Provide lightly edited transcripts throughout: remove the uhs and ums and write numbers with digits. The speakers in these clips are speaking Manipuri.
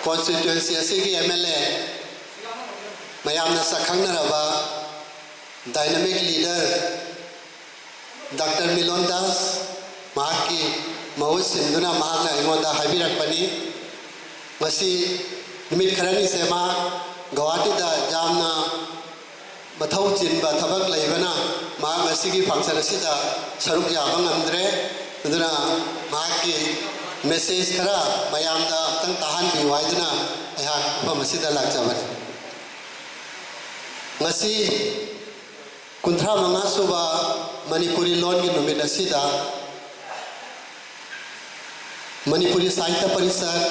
constituency asigi MLA mayamna sakhangnaraba dynamic leader Dr. Milon Das mahaki mahut sinduna mahakna ingonda haibirakpani masi nimit kharani sema Guwahati da jamna mathau chinba thabak leibana mahak asigi function asida saruk yaba ngamdre aduna mahaki message khara mayamda tang tahan bi waiduna ayha masida lakjabani ngasi kunthra manga suba Manipuri lon gi numit asida Manipuri Sahitya Parishad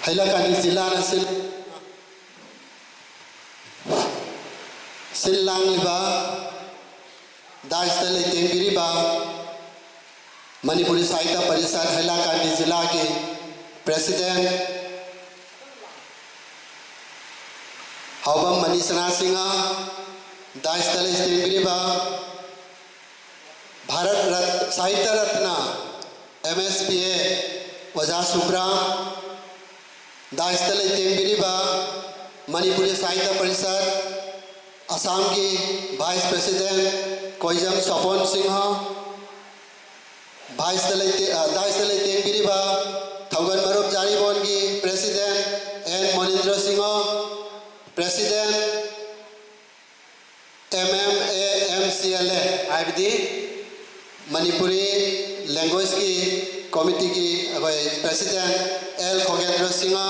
Hailakandi Zilla na Silang liba Daista Leiteng Biriba Manipuri Sahitya Parishad Hailakandi Zilla ke President Haubam Manisana Singha Daista Leiteng Biriba Bharat Sahitya Ratna MSPA Waja Subram Daista Leiteng Biriba Manipuri Sahitya Parishad Assam ki Vice President Koijam Sapon Singha Daista Leiteng Biriba Thaugan Marup Jaribon ki President N Monindra Singha President MMAMCLA IBD Manipuri language ki committee ki President L Khogendra Singha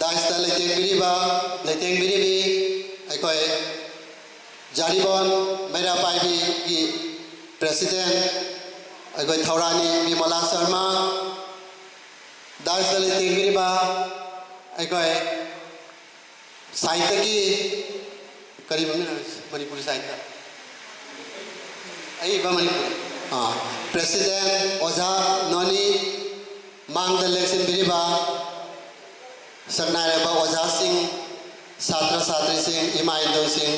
Daista Leiteng Biribi aikoi Jaribon Mera Paibi ki President aikoi Thaurani Bimala Sharma Daista Leiteng Biriba aikoi Sahitya ki kari Manipuri Sahitya ai ba Manipuri President Oja Noni Mangda Leksin Biriba Saknareba Oja Singh Satra Satri Singh Ima Indo Singh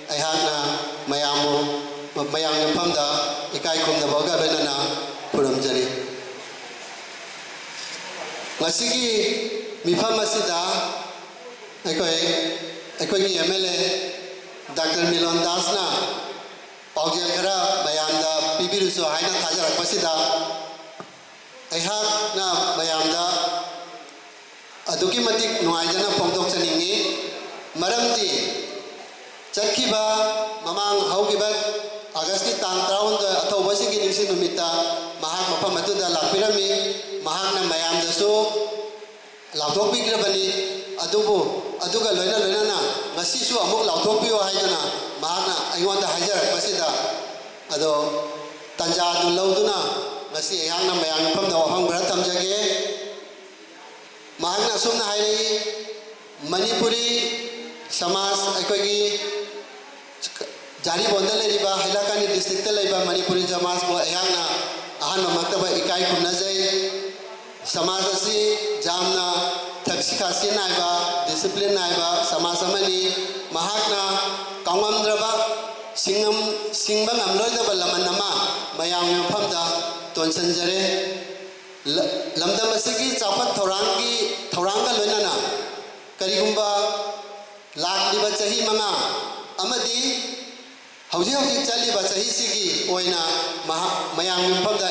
Aihakna Mayamu Mayam Yamfamda Ikai Kumda Boga Benana Puram Jari Ngasigi Mifam Masida Aikoi ki MLA Dr. Milon Das na Paujel khara mayamda pibiruso haina thajarak pasida aihakna mayamda aduki matik nuaijana pongdok chaningi maramdi chakhiba mamang haugiba August ki tang 13 athoba sigi ningsi numita mahak mafam atuda lakpirami mahakna mayamda so lauthok bigrabani aduga loina na ngasi su amuk lauthok biyo haidana mahakna aingwanda haijarak pasida ado tanja du lauduna ngasi ayangna mayang famda wafang bara tamjage mahakna sumna hairi Manipuri Samas aikogi Jaribonda leriba Hailakandi district ta leriba Manipuri Samas bo ayangna ahan maktaba ikai khumna jai Samas asi jamna thakshi khasi naiba discipline naiba Samas amani mahakna kaungamdraba singba ngamloidaba laman nama mayang famda tonsanjare lamdam asigi chapat thoranga loinana karigumba lakliba chahi manga amadi hauji chaliba chahi sigi oina mayang famda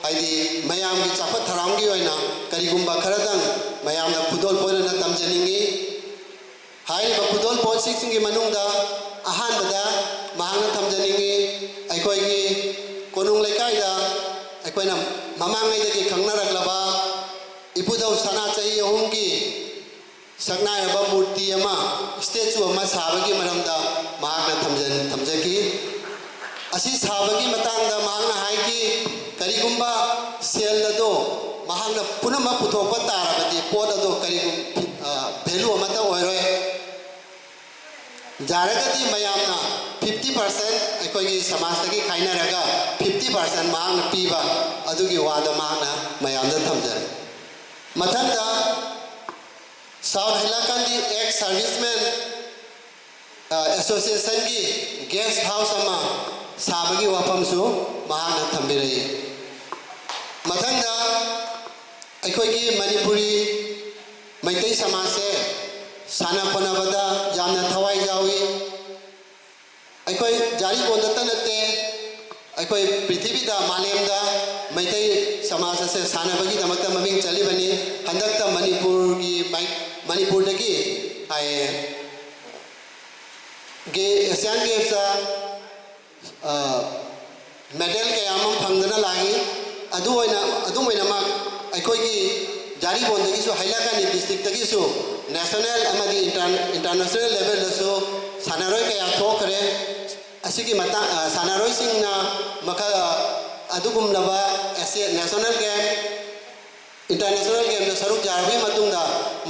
haidi mayam ki chapat tharangi oina karigumba kharadang mayam da khudol poina tamjaningi hairi ba khudol pon singi manungda ahan bada mahangna tamjaningi aikoi ki konung lekai da aikoi na mamangai da ki khangnarak ipudau sana chahi ahumgi saknai ba murti ama statue ama sabagi maramda mahakna tamjaki asi sabagi matangda mahangna haiki karigumba sel ado mahangna punama puthokpa tarabadi pot ado karigum value amata oiroi jaragati mayamna 50% aikogi samastagi khainaraga 50% mahangna piba adugi wada mahangna mayamda thamjare mathanda South Hailakandi ex servicemen association ki guest house ama sabagi wafamsu mahangna thambirei mathangda ꯑꯩꯈꯣꯏꯒꯤ ꯃꯅꯤꯄꯨꯔꯤ ꯃꯩꯇꯩ ꯁꯃꯥꯖꯁꯦ ꯁꯥꯟꯅ ꯈꯣꯠꯅꯕꯗ ꯌꯥꯝꯅ ꯊꯋꯥꯏ ꯌꯥꯎꯏ ꯑꯩꯈꯣꯏ ꯖꯥꯔꯤꯒꯣꯟꯗꯇ ꯅꯠꯇꯦ ꯑꯩꯈꯣꯏ ꯄ꯭ꯔꯤꯊꯤꯕꯤꯗ ꯃꯥꯂꯦꯝꯗ ꯃꯩꯇꯩ ꯁꯃꯥꯖ ꯑꯁꯦ ꯁꯥꯟꯅꯕꯒꯤꯗꯃꯛꯇ ꯃꯃꯤꯡ ꯆꯠꯂꯤꯕꯅꯤ ꯍꯟꯗꯛꯇ ꯃꯅꯤꯄꯨꯔꯗꯒꯤ ꯍꯥꯏꯌꯦ ꯑꯦꯁꯤꯌꯥꯟ ꯒꯦꯝꯁꯇ ꯃꯦꯗꯜ ꯀꯌꯥ ꯑꯃ ꯐꯪꯗꯨꯅ ꯂꯥꯛꯏ ꯑꯗꯨꯝ ꯑꯣꯏꯅꯃꯛ ꯑꯩꯈꯣꯏꯒꯤ ꯖꯥꯔꯤꯒꯣꯟꯗꯒꯤꯁꯨ ꯍꯩꯂꯥꯀꯥꯅꯤ ꯗꯤꯁꯇ꯭ꯔꯤꯛꯇꯒꯤꯁꯨ ꯅꯦꯁꯅꯦꯜ ꯑꯃꯗꯤ ꯏꯟꯇꯔꯅꯦꯁꯅꯦꯜ ꯂꯦꯚꯦꯜꯗꯁꯨ ꯁꯥꯟꯅꯔꯣꯏ ꯀꯌꯥ ꯊꯣꯛꯈ꯭ꯔꯦ ꯑꯁꯤꯒꯤ ꯁꯥꯟꯅꯔꯣꯏꯁꯤꯡꯅ ꯃꯈꯜ ꯑꯗꯨꯒꯨꯝꯂꯕ ꯅꯦꯁꯅꯦꯜ ꯒꯦꯝ इंटरनेशनल गेम सरुक जारबी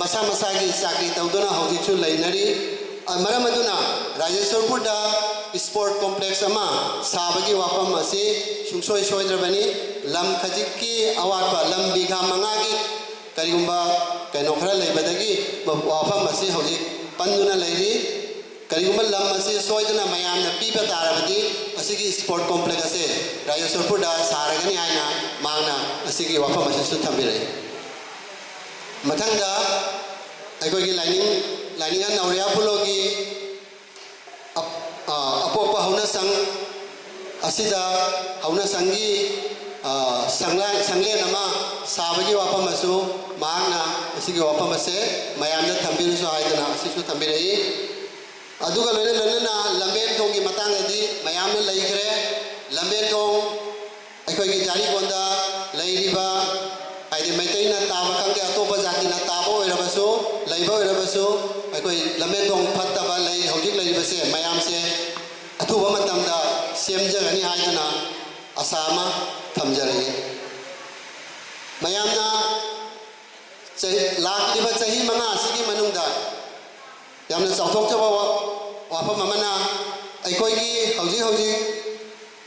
मसा मसा की चाकरी तौदना हौजिकसु लैनरी मरम अदुना राजेश्वरपुर स्पोर्ट कॉम्प्लेक्स साबगी वाफम असी सुंसोय सोयद्रबनी लम खजिकी अवाटपा लम बीघा मंगागी करिगुंबा कैनो खरा लेबदगी वाफम असी हौजिक पंदुना लैरी करिगुंबा लम असी सोयदना मयामना पीबा तारबदी असिगी स्पोर्ट कॉम्प्लेक्स असे राजेश्वरपुर सारगनी हायना मांगना असिगी वाफम असिसु थंबिरे मथंगा अखोगी लाइनिंग नौरिया पुलोगी अपोप हौना संग असिदा हौना संगी संगलेन अमा साबगी वाफम असु मांगना असिगी वाफम असे मयामना थंबिरुसु हायदना असिसु थंबिरई अदुगा लोइना लंबेन थोंगी मतांगदी मयामना लैखरे लंबेन थोंग अखोगी जारीगोंदा लैरिबा हाइदि मैतैना ताबा खंगे अतोपा जातिना ताबा ओइरबसु लैबा ओइरबसु अखोई लंबेन थोंग फत्तबा लै हौजिक लैरिबसे मयामसे अथुबा मतमदा सेमजगनी हाइदना आसामा थमजरई मयामना लाखलिबा चही मंगा असिगी मनुंगदा यामना चाउथोकचबा वाफम अमना अखोगी हौजिक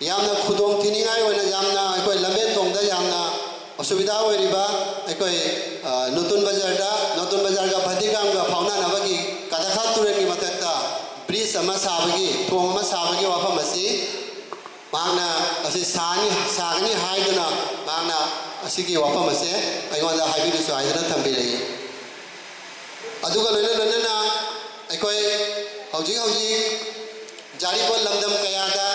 यामना खुदोंग थिनिङाय ओइना यामना अखोई लंबेन थोंगदा यामना असुविधा ओइरिबा अखोई नतुन बाजार का फतिगाम का फाउनानबगी कदखा तुरेंगी मथक्ता ब्रिज अमा साबगी थोंग अमा साबगी वाफम असि मांगना असि सागनी हाइदना मांगना असिगी वाफम असे अइगोंदा हाइबिरुसु हाइदना थंबिरई अदुगा लोइना अखोई हौजिक जारीगोन लमदम कयादा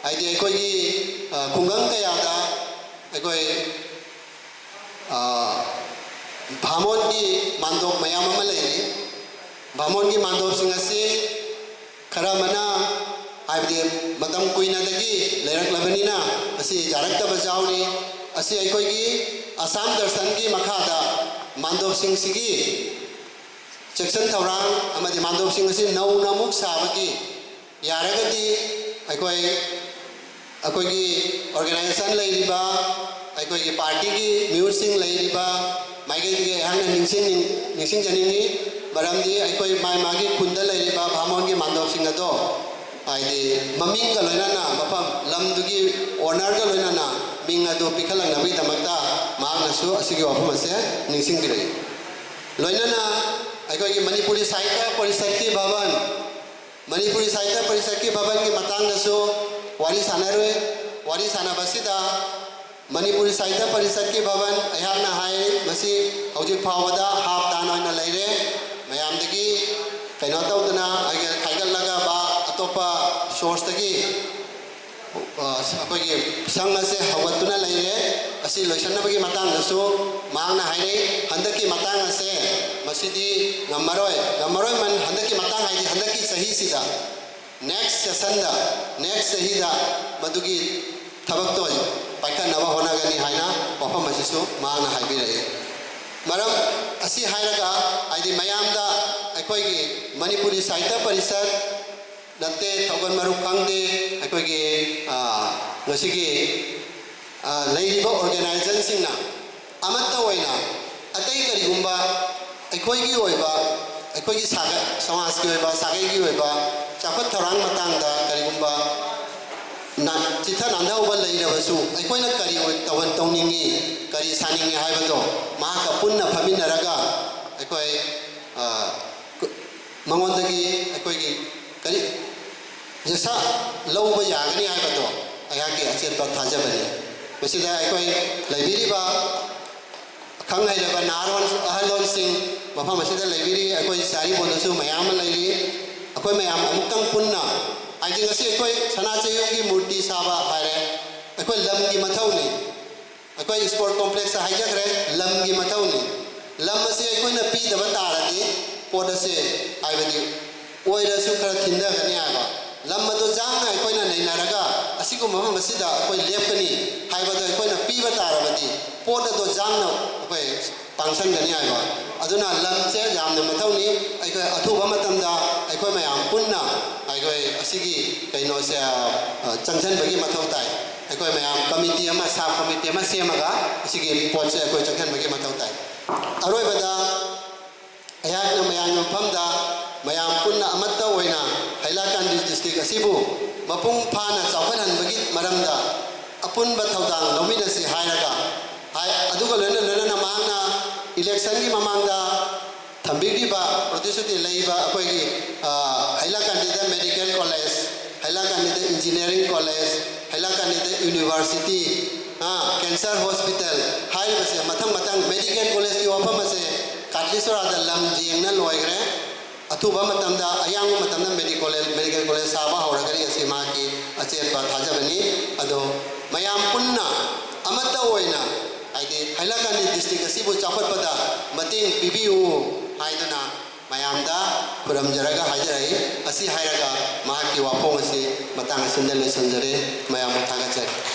हाइदि अखोगी खुंगंग कयादा अखोई भामोन की मांदोप मयाम अमा लैरी भामोन की मांदोप सिंग असि खरा मना हाइबदि मतम कुइनादगी लैरक्लबनिना असि जारक्तबा जाउनी असि अखोगी आसाम दर्शन की मखादा मांदोप सिंग सिगी सेक्शन थौरांग अमदि मांदोप सिंग असि नौना मुक साबगी यारगदि अखोगी ऑर्गेनाइजेशन लैरिबा अखोगी पार्टी की म्यूट सिंग लैरिबा माइगैदि हांना निंसिंग जनिंगी मरमदि अखोई मागी खुंदा लैरिबा भामोन की मांदोप सिंग अदो हाइदि ममिंग का लोइनाना मफम लमदुगी ओनर का लोइनाना मिंग अदो पिखलंगनबगी दमक्ता मागनसु असिगी वाफम असे निंसिंग बिरई लोइनाना अखोगी मणिपुरी साहित्य परिषद की भवन मणिपुरी साहित्य परिषद की भवन की मतंगसु वारी सानरुए वारी सानबसिदा मणिपुरी साहित्य परिषद की भवन अयाना हाय मसी हौजिक फावदा हाफ तान ओइना लैरे मयामदगी कैनो तौदना आगे खाइगलगा बा अतोपा सोर्स तगी अखोगी संग असे हवतुना लैरे असी लोइसनबगी मतंगसु मांगना हाइरे हंदकी मतंग असे मसीदी गमरोय मन हंदकी मतंग हाइदि हंदकी सही सिदा नेक्स्ट सेशन नेक्स्ट सहीदा मदुगी थबक तो पाइखनबा होनागनी हाइना वफम असिसु मांगना हाइबिरई मरम असी हाइरगा आइदि मयामदा अखोगी मणिपुरी साहित्य परिषद नत्ते थौगन मरुक खंगदे अखोगी ngasiगी लैरिबा ऑर्गेनाइजेशन सिंगना अमत्ता ओइना अतै करिगुंबा अखोगी ओइबा अखोगी समाज की ओइबा सागैगी ओइबा चापत थौरांग मतंगदा करिगुंबा चिथा नांदाउबा लैरबसु अखोइना करि तवन तौनिंगी करि सानिंगी हाइबदो माका पुन्ना फमिनरगा अखोई मंगोंदगी अखोगी करि जसा लौबा यागनी हाइबदो अयाकी अचेत थाजबनी मसिदा अखोई लैबिरिबा khang hairaba naron ahalon sing mafam asida leibiri akoi sari bonasu mayam leiri akoi mayam amukang punna aijing asi akoi sanachayugi murti saba haire akoi lamgi mathauni akoi sport complex haijakre lamgi mathauni lam ase akoi na pi daba taradi poda se aibadi oira su khara thinda gani aba lam ado jangna akoi na nainaraga asigo mafam asida akoi lepkani haibada akoi na pi ba tarabadi poda do jangna akoi pangsan gani aba aduna lam che yamna mathauni akoi athuba matamda akoi mayam punna akoi asigi kaino se changsan bagi mathau tai akoi mayam committee ama sub committee ama semaga asigi pot se akoi changsan bagi mathau tai aroi bada ayakna mayam famda mayam punna amatta oina hailakandi district asibu mapung phana chawkhan bagi maramda apun ba thaudang lomina si hairaga hai aduga lena lena mangna election gi mamangda thambigi ba produce leiba akoi gi hailakandi da medical college hailakandi da engineering college hailakandi da university cancer hospital hai base mathang mathang medical college ki wafam ase katlisora da lam jingna loigre athuba matamda ayang matamda medical college saba horagari asima ki achel pa thajabani ado mayam punna amata oina aide hailakandi district asibu chawhatpada mating pibiu haiduna mayamda puram jaraga hajarai asi hairaga mahaki wapong asi matang sindal sanjare mayam thagachari